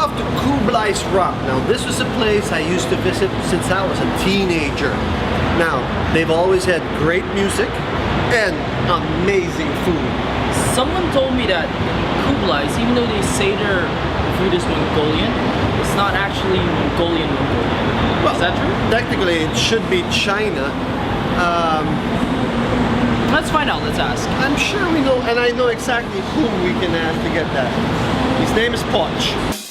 off to Kublai's Rock. Now, this was a place I used to visit since I was a teenager. Now, they've always had great music and amazing food. Someone told me that Kublai's, even though they say their food is Mongolian, it's not actually Mongolian. Well, is that true? Technically, it should be China. Let's find out, let's ask. I'm sure we know, and I know exactly whom we can ask to get that. His name is Poch.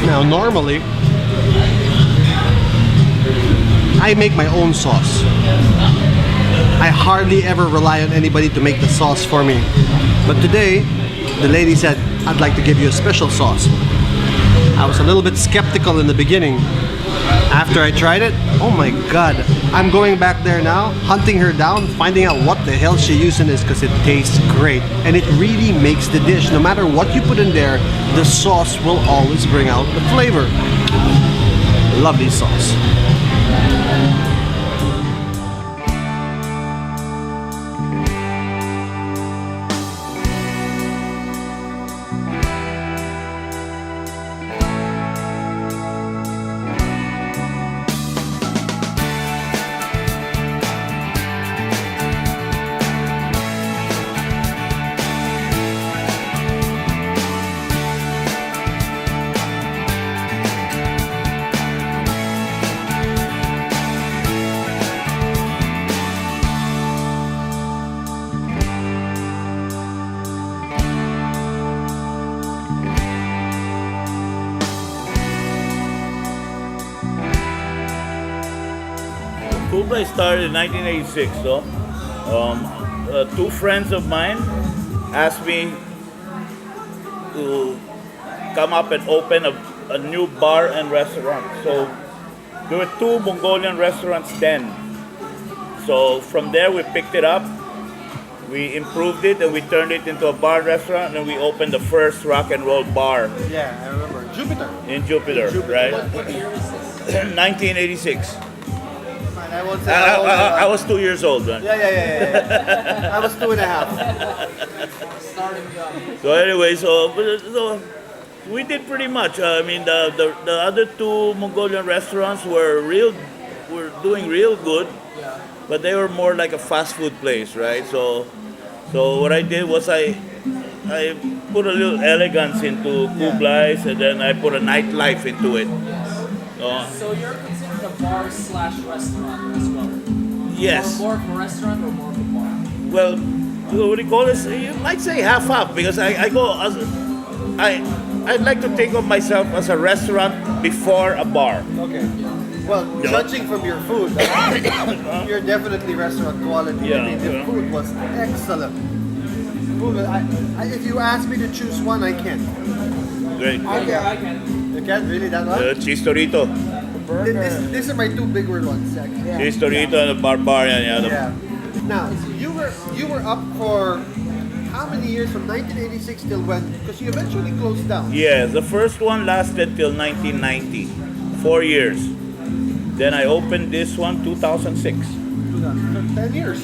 Now, normally, I make my own sauce. I hardly ever rely on anybody to make the sauce for me. But today, the lady said, I'd like to give you a special sauce. I was a little bit skeptical in the beginning. After I tried it, oh my god, I'm going back there now, hunting her down, finding out what the hell she using this, because it tastes great. And it really makes the dish. No matter what you put in there, the sauce will always bring out the flavor. Lovely sauce. Kublai started in 1986, so two friends of mine asked me to come up and open a new bar and restaurant. So there were two Mongolian restaurants then. So from there we picked it up, we improved it, and we turned it into a bar restaurant, and we opened the first rock and roll bar. Yeah, I remember. Jupiter. In Jupiter, right? What year was this? 1986. I won't say I was 2 years old, right? Yeah. I was 2.5. Starting young. So anyway, so we did pretty much. I mean, the other two Mongolian restaurants were doing real good, Yeah. but they were more like a fast food place, right? So what I did was I put a little elegance into Kublai's, and then I put a nightlife into it. So you're considered a bar slash restaurant as well? Yes. More of a restaurant or more of a bar? Well, what do you call this? You might say half because I'd like to think of myself as a restaurant before a bar. Okay. Well, judging from your food, you're definitely restaurant quality. Yeah, I mean, the food was excellent. Food, if you ask me to choose one, I can't. Great. I can. You can't really that one? Cheese Torito. These are my two big word ones, actually. Cheese Torito and the Barbarian. Yeah. Now, you were up for how many years, from 1986 till when? Because you eventually closed down. Yeah, the first one lasted till 1990. 4 years. Then I opened this one 2006. 10 years.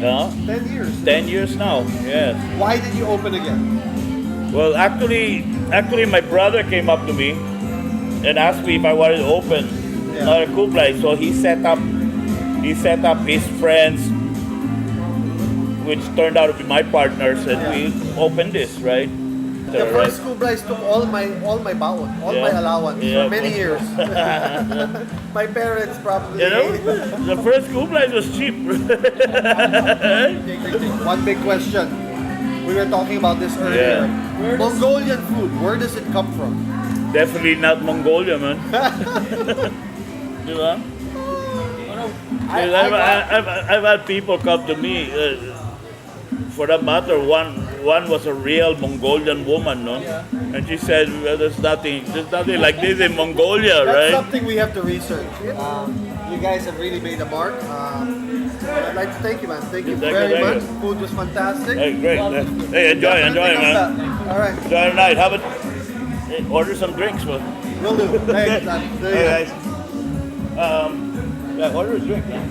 Yeah, 10 years. 10 years now. Yes. Why did you open again? Well, actually, my brother came up to me and asked me if I wanted to open another Kublai. So he set up his friends, which turned out to be my partners, and we opened this, right? The first Kublai took all my baon, all my allowance for many years. My parents probably. You know, the first Kublai was cheap. One big question. We were talking about this earlier. Mongolian food, where does it come from? Definitely not Mongolia, man. Diba? I've had people come to me. For that matter, one was a real Mongolian woman, no? Yeah. And she said, well, there's nothing like this in Mongolia, That's right? something we have to research. You guys have really made a mark. I'd like to thank you, man. Thank you very much. Food was fantastic. Hey, great. Hey, enjoy, man. All right. Enjoy the night. Order some drinks, man. Will do. Thanks, man. Hey, guys. Order a drink, man.